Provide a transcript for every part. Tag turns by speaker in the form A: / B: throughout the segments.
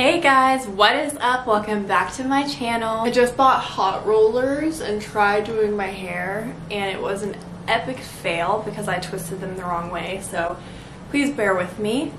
A: Hey guys, what is up? Welcome back to my channel.
B: I just bought hot rollers and tried doing my hair and it was an epic fail because I twisted them the wrong way, so please bear with me.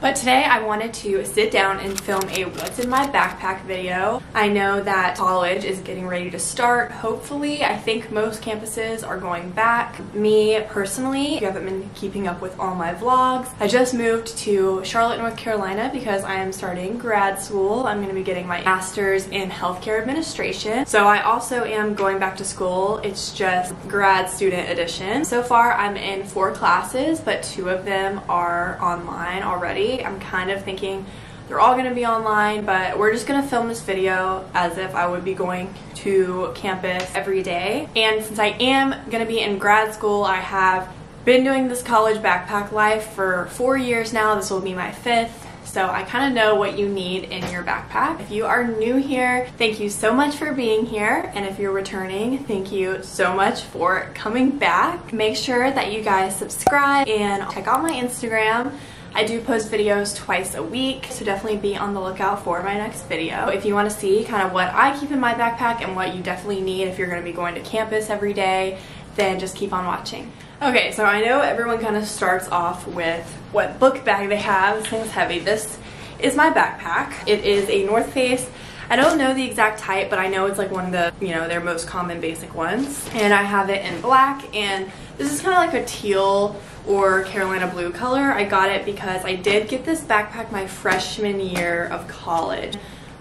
B: But today I wanted to sit down and film a what's in my backpack video. I know that college is getting ready to start, hopefully. I think most campuses are going back. Me personally, if you haven't been keeping up with all my vlogs, I just moved to Charlotte, North Carolina because I am starting grad school. I'm going to be getting my master's in healthcare administration. So I also am going back to school. It's just grad student edition. So far I'm in 4 classes, but 2 of them are online already. I'm kind of thinking they're all going to be online, but we're just going to film this video as if I would be going to campus every day. And since I am going to be in grad school, I have been doing this college backpack life for 4 years now. This will be my 5th. So I kind of know what you need in your backpack. If you are new here, thank you so much for being here. And if you're returning, thank you so much for coming back. Make sure that you guys subscribe and check out my Instagram. I do post videos twice a week, so definitely be on the lookout for my next video. If you want to see kind of what I keep in my backpack and what you definitely need if you're going to be going to campus every day, then just keep on watching. Okay, so I know everyone kind of starts off with what book bag they have. This thing's heavy. This is my backpack. It is a North Face. I don't know the exact type, but I know it's like one of the, their most common basic ones. And I have it in black, and this is kind of like a teal or Carolina blue color. I got it because I did get this backpack my freshman year of college.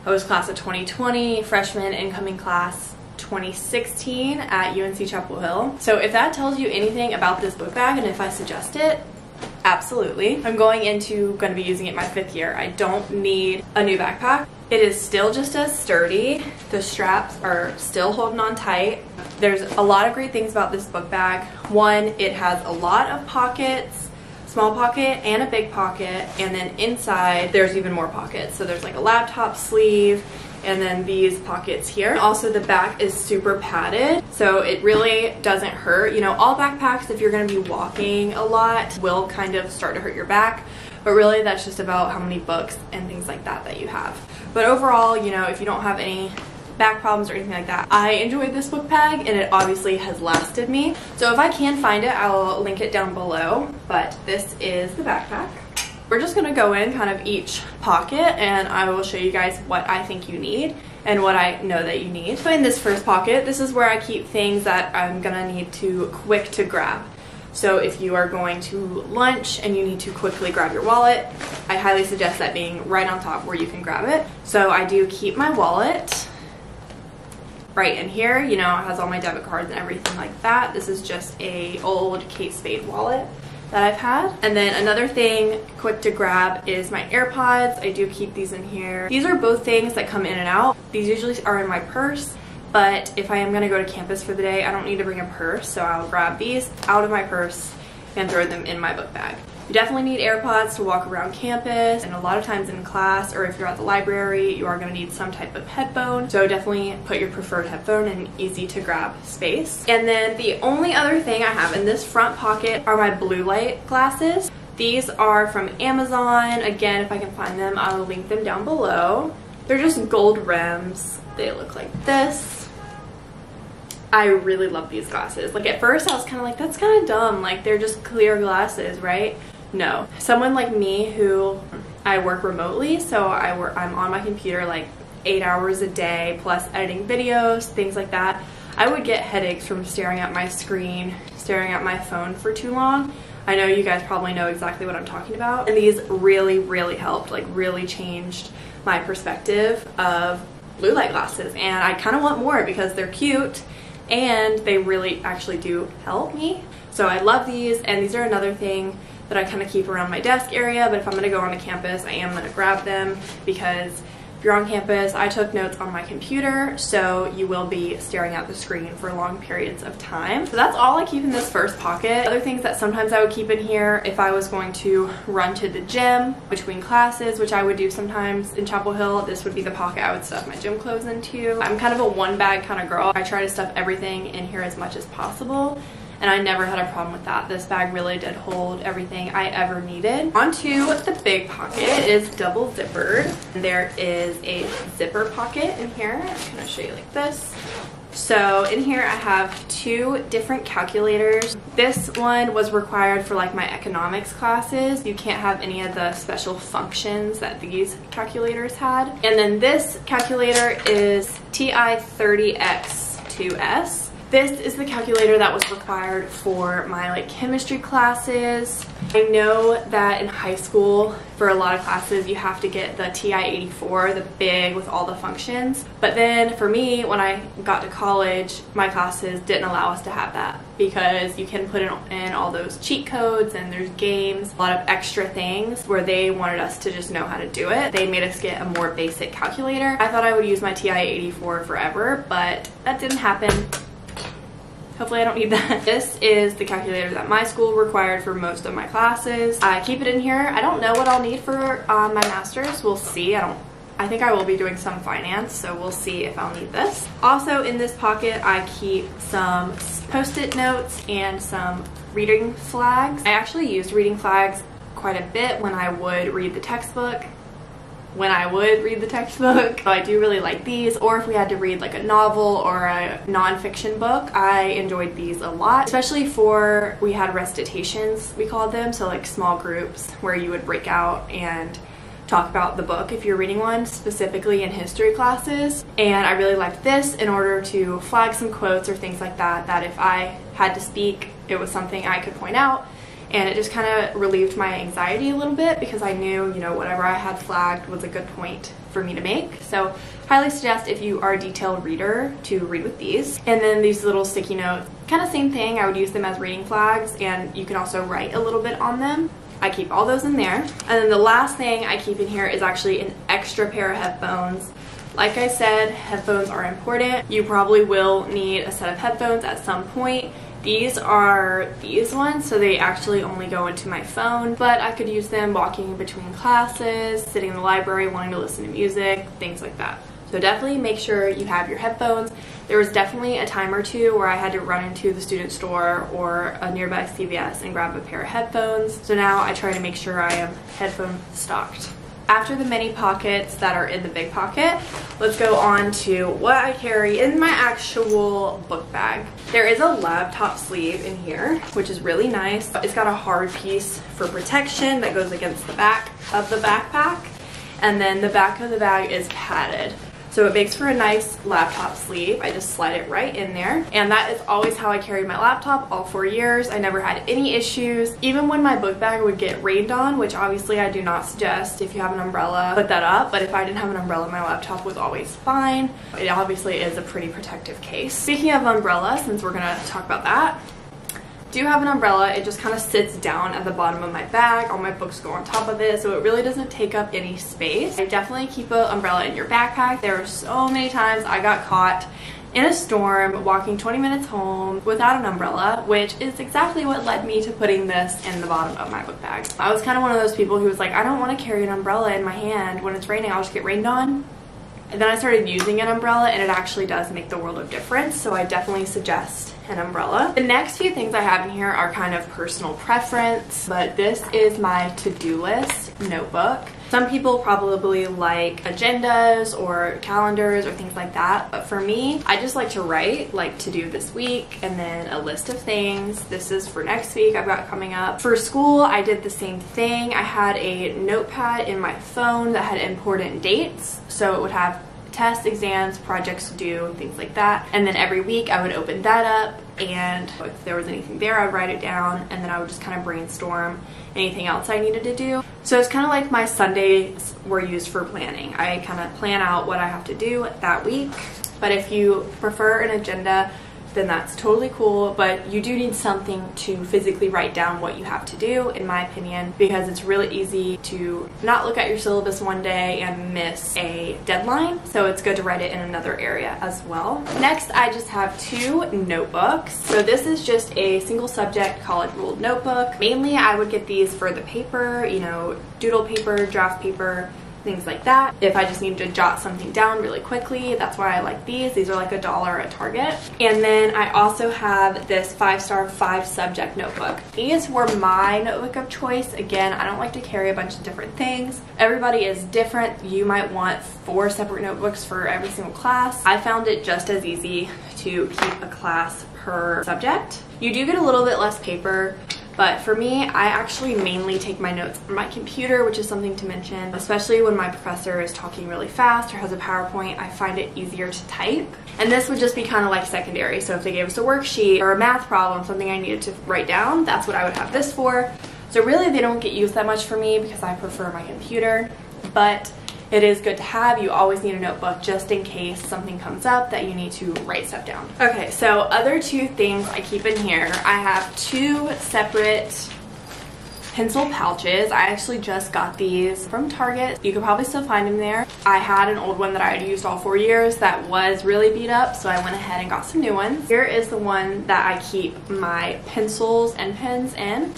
B: I was class of 2020, freshman incoming class 2016 at UNC Chapel Hill. So if that tells you anything about this book bag and if I suggest it, absolutely. I'm going to be using it my 5th year. I don't need a new backpack. It is still just as sturdy. The straps are still holding on tight. There's a lot of great things about this book bag. One, it has a lot of pockets, small pocket and a big pocket, and then inside there's even more pockets. So there's like a laptop sleeve and then these pockets here. Also the back is super padded, so it really doesn't hurt. All backpacks, if you're gonna be walking a lot, will kind of start to hurt your back, but really that's just about how many books and things like that you have. But overall, if you don't have any back problems or anything like that, I enjoyed this book bag and it obviously has lasted me. So if I can find it, I'll link it down below, but this is the backpack. We're just gonna go in kind of each pocket and I will show you guys what I think you need and what I know that you need. So in this first pocket, this is where I keep things that I'm gonna need quick to grab. So if you are going to lunch and you need to quickly grab your wallet, I highly suggest that being right on top where you can grab it. So I do keep my wallet right in here. It has all my debit cards and everything like that. This is just a old Kate Spade wallet that I've had. And then another thing quick to grab is my AirPods. I do keep these in here. These are both things that come in and out. These usually are in my purse, but if I am gonna go to campus for the day, I don't need to bring a purse, so I'll grab these out of my purse and throw them in my book bag. You definitely need AirPods to walk around campus, and a lot of times in class or if you're at the library, you are going to need some type of headphone. So definitely put your preferred headphone in easy to grab space. And then the only other thing I have in this front pocket are my blue light glasses. These are from Amazon. Again, if I can find them, I will link them down below. They're just gold rims. They look like this. I really love these glasses. Like at first I was kind of like, that's kind of dumb. Like they're just clear glasses, right? No. Someone like me who I work remotely, so I'm on my computer like 8 hours a day plus editing videos, things like that. I would get headaches from staring at my screen, staring at my phone for too long. I know you guys probably know exactly what I'm talking about. And these really, really helped, like really changed my perspective of blue light glasses. And I kind of want more because they're cute and they really actually do help me. So I love these, and these are another thing that I kind of keep around my desk area, but if I'm going to go on campus, I am going to grab them because if you're on campus, I took notes on my computer, so you will be staring at the screen for long periods of time. So that's all I keep in this first pocket. Other things that sometimes I would keep in here if I was going to run to the gym between classes, which I would do sometimes in Chapel Hill, this would be the pocket I would stuff my gym clothes into. I'm kind of a one bag kind of girl. I try to stuff everything in here as much as possible. and I never had a problem with that. This bag really did hold everything I ever needed. Onto the big pocket. It is double zippered. There is a zipper pocket in here. I'm gonna show you like this. So in here I have 2 different calculators. This one was required for like my economics classes. You can't have any of the special functions that these calculators had. And then this calculator is TI-30X2S. This is the calculator that was required for my like chemistry classes. I know that in high school for a lot of classes you have to get the TI-84, the big with all the functions. But then for me, when I got to college, my classes didn't allow us to have that because you can put in all those cheat codes and there's games, a lot of extra things where they wanted us to just know how to do it. They made us get a more basic calculator. I thought I would use my TI-84 forever, but that didn't happen. Hopefully I don't need that. This is the calculator that my school required for most of my classes. I keep it in here. I don't know what I'll need for my master's. We'll see. I think I will be doing some finance, so we'll see if I'll need this. Also in this pocket, I keep some post-it notes and some reading flags. I actually used reading flags quite a bit when I would read the textbook. So I do really like these, or if we had to read like a novel or a non-fiction book, I enjoyed these a lot, especially for, we had recitations, we called them, so like small groups where you would break out and talk about the book if you're reading one, specifically in history classes. And I really liked this in order to flag some quotes or things like that, that if I had to speak, it was something I could point out. And it just kind of relieved my anxiety a little bit because I knew, you know, whatever I had flagged was a good point for me to make. So highly suggest if you are a detailed reader to read with these. And then these little sticky notes, kind of same thing. I would use them as reading flags, and you can also write a little bit on them. I keep all those in there. And then the last thing I keep in here is actually an extra pair of headphones. Like I said, headphones are important. You probably will need a set of headphones at some point. These are these ones, so they actually only go into my phone, but I could use them walking between classes, sitting in the library, wanting to listen to music, things like that. So definitely make sure you have your headphones. There was definitely a time or two where I had to run into the student store or a nearby CVS and grab a pair of headphones. So now I try to make sure I am headphone stocked. After the mini pockets that are in the big pocket, let's go on to what I carry in my actual book bag. There is a laptop sleeve in here, which is really nice. It's got a hard piece for protection that goes against the back of the backpack, and then the back of the bag is padded. So it makes for a nice laptop sleeve. I just slide it right in there. And that is always how I carried my laptop all 4 years. I never had any issues. Even when my book bag would get rained on, which obviously I do not suggest. If you have an umbrella, put that up. But if I didn't have an umbrella, my laptop was always fine. It obviously is a pretty protective case. Speaking of umbrella, since we're gonna talk about that, do have an umbrella. It just kind of sits down at the bottom of my bag. All my books go on top of it, so it really doesn't take up any space. I definitely keep an umbrella in your backpack. There are so many times I got caught in a storm walking 20 minutes home without an umbrella, which is exactly what led me to putting this in the bottom of my book bag. I was kind of one of those people who was like, I don't want to carry an umbrella in my hand. When it's raining, I'll just get rained on. And then I started using an umbrella, and it actually does make the world of difference, so I definitely suggest an umbrella. The next few things I have in here are kind of personal preference, but this is my to-do list notebook. Some people probably like agendas or calendars or things like that, but for me, I just like to write, like to do this week, and then a list of things. This is for next week I've got coming up. For school, I did the same thing. I had a notepad in my phone that had important dates, so it would have tests, exams, projects due, and things like that. And then every week I would open that up, and if there was anything there, I'd write it down, and then I would just kind of brainstorm anything else I needed to do. So it's kind of like my Sundays were used for planning. I kind of plan out what I have to do that week. But if you prefer an agenda, then that's totally cool, but you do need something to physically write down what you have to do, in my opinion, because it's really easy to not look at your syllabus one day and miss a deadline, so it's good to write it in another area as well. Next, I just have 2 notebooks. So this is just a single subject college ruled notebook. Mainly, I would get these for the paper, you know, doodle paper, draft paper, things like that. If I just need to jot something down really quickly, that's why I like these. These are like $1 at Target. And then I also have this 5-star 5-subject notebook. These were my notebook of choice. Again, I don't like to carry a bunch of different things. Everybody is different. You might want 4 separate notebooks for every single class. I found it just as easy to keep a class per subject. You do get a little bit less paper, but for me, I actually mainly take my notes on my computer, which is something to mention, especially when my professor is talking really fast or has a PowerPoint. I find it easier to type. And this would just be kind of like secondary. So if they gave us a worksheet or a math problem, something I needed to write down, that's what I would have this for. So really, they don't get used that much for me because I prefer my computer, but it is good to have. You always need a notebook just in case something comes up that you need to write stuff down. Okay, so other 2 things I keep in here. I have 2 separate pencil pouches. I actually just got these from Target. You could probably still find them there. I had an old one that I had used all 4 years that was really beat up, so I went ahead and got some new ones. Here is the one that I keep my pencils and pens in.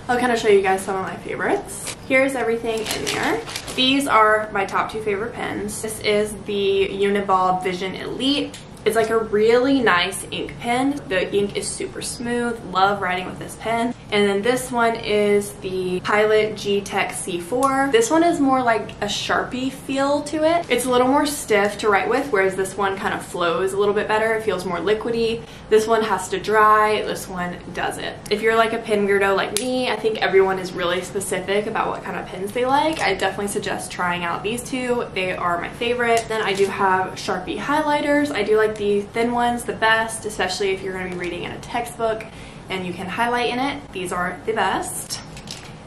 B: I'll kind of show you guys some of my favorites. Here's everything in there. These are my top 2 favorite pens. This is the Uniball Vision Elite. It's like a really nice ink pen. The ink is super smooth. Love writing with this pen. And then this one is the Pilot G-Tech C4. This one is more like a Sharpie feel to it. It's a little more stiff to write with, whereas this one kind of flows a little bit better. It feels more liquidy. This one has to dry. This one doesn't. If you're like a pen weirdo like me, I think everyone is really specific about what kind of pens they like. I definitely suggest trying out these 2. They are my favorite. Then I do have Sharpie highlighters. I do like the thin ones the best, especially if you're going to be reading in a textbook and you can highlight in it. These are the best.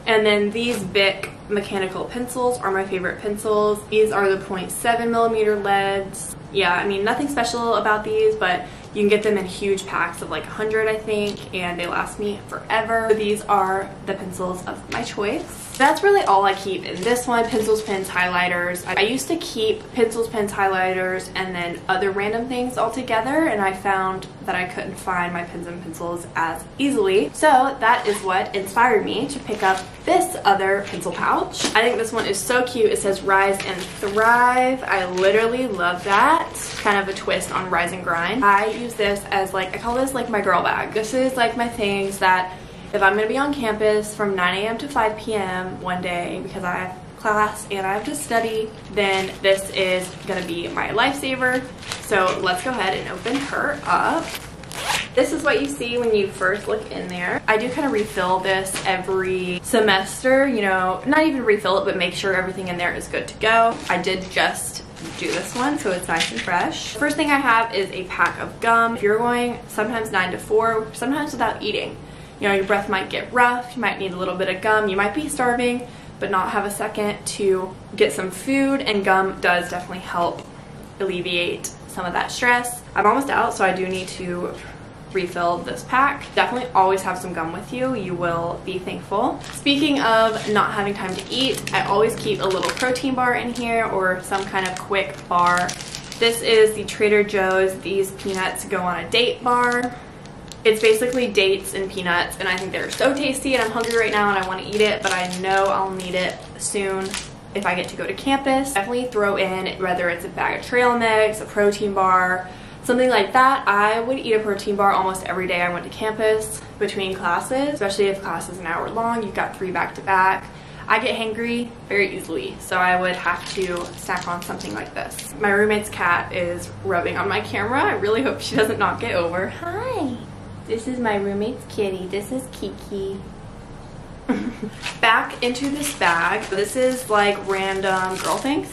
B: And then these Bic mechanical pencils are my favorite pencils. These are the 0.7mm leads. Yeah, I mean, nothing special about these, but you can get them in huge packs of like 100, I think, and they last me forever. These are the pencils of my choice. That's really all I keep in this one. Pencils, pens, highlighters. I used to keep pencils, pens, highlighters, and then other random things all together, and I found that I couldn't find my pens and pencils as easily. So that is what inspired me to pick up this other pencil pouch. I think this one is so cute. It says Rise and Thrive. I literally love that. Kind of a twist on Rise and Grind. I use this as like, I call this like my girl bag. This is like my things that if I'm going to be on campus from 9 a.m. to 5 p.m. one day because I have class and I have to study, then this is going to be my lifesaver. So let's go ahead and open her up. This is what you see when you first look in there. I do kind of refill this every semester, you know, not even refill it, but make sure everything in there is good to go. I did just do this one, so it's nice and fresh. First thing I have is a pack of gum. If you're going sometimes 9 to 4, sometimes without eating, you know, your breath might get rough, you might need a little bit of gum, you might be starving, but not have a second to get some food, and gum does definitely help alleviate some of that stress. I'm almost out, so I do need to refill this pack. Definitely always have some gum with you. You will be thankful. Speaking of not having time to eat, I always keep a little protein bar in here or some kind of quick bar. This is the Trader Joe's These Peanuts Go on a Date bar. It's basically dates and peanuts, and I think they're so tasty, and I'm hungry right now and I want to eat it, but I know I'll need it soon if I get to go to campus. Definitely throw in, whether it's a bag of trail mix, a protein bar, something like that. I would eat a protein bar almost every day I went to campus between classes, especially if class is an hour long. You've got 3 back-to-back. I get hangry very easily, so I would have to snack on something like this. My roommate's cat is rubbing on my camera. I really hope she doesn't knock it over. Hi. This is my roommate's kitty. This is Kiki. Back into this bag. This is like random girl things.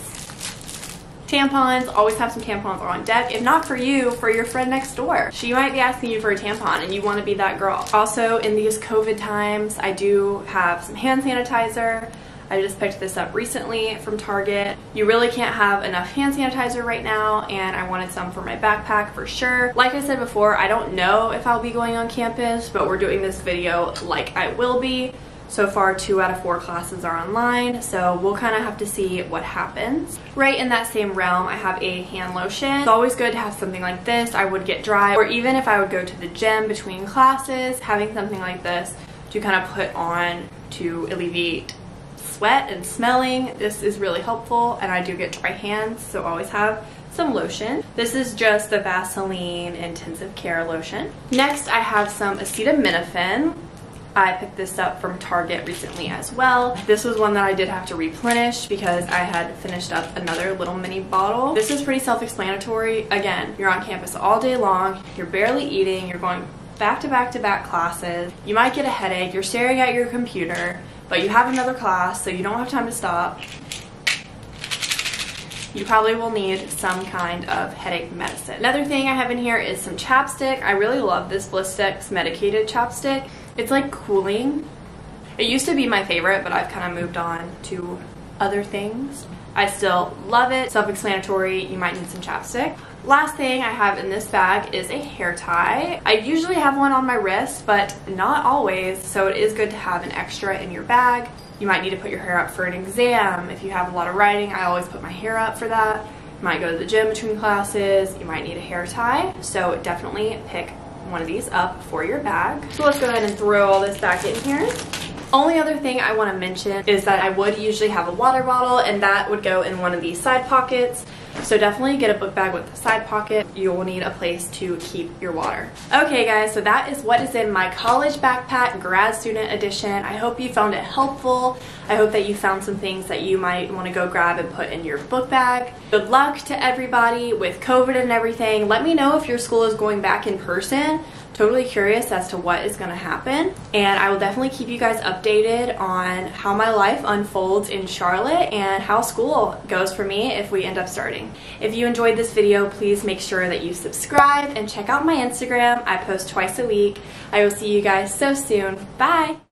B: Tampons, always have some tampons on deck. If not for you, for your friend next door. She might be asking you for a tampon and you want to be that girl. Also, in these COVID times, I do have some hand sanitizer. I just picked this up recently from Target. You really can't have enough hand sanitizer right now, and I wanted some for my backpack for sure. Like I said before, I don't know if I'll be going on campus, but we're doing this video like I will be. So far, 2 out of 4 classes are online, so we'll kind of have to see what happens. Right in that same realm, I have a hand lotion. It's always good to have something like this. I would get dry, or even if I would go to the gym between classes, having something like this to kind of put on to alleviate wet and smelling, this is really helpful, and I do get dry hands, so always have some lotion. This is just the Vaseline Intensive Care Lotion. Next, I have some acetaminophen. I picked this up from Target recently as well. This was one that I did have to replenish because I had finished up another little mini bottle. This is pretty self-explanatory. Again, you're on campus all day long, you're barely eating, you're going back to back to back classes. You might get a headache, you're staring at your computer, but you have another class, so you don't have time to stop. You probably will need some kind of headache medicine. Another thing I have in here is some chapstick. I really love this Blistex medicated chapstick. It's like cooling. It used to be my favorite, but I've kind of moved on to other things. I still love it. Self-explanatory, you might need some chapstick. Last thing I have in this bag is a hair tie. I usually have one on my wrist, but not always, so it is good to have an extra in your bag. You might need to put your hair up for an exam. If you have a lot of writing, I always put my hair up for that. You might go to the gym between classes. You might need a hair tie, so definitely pick one of these up for your bag. So let's go ahead and throw all this back in here. Only other thing I want to mention is that I would usually have a water bottle, and that would go in one of these side pockets. So definitely get a book bag with a side pocket. You will need a place to keep your water. Okay guys, so that is what is in my college backpack grad student edition. I hope you found it helpful. I hope that you found some things that you might want to go grab and put in your book bag. Good luck to everybody with COVID and everything. Let me know if your school is going back in person. Totally curious as to what is going to happen, and I will definitely keep you guys updated on how my life unfolds in Charlotte and how school goes for me if we end up starting. If you enjoyed this video, please make sure that you subscribe and check out my Instagram. I post twice a week. I will see you guys so soon. Bye!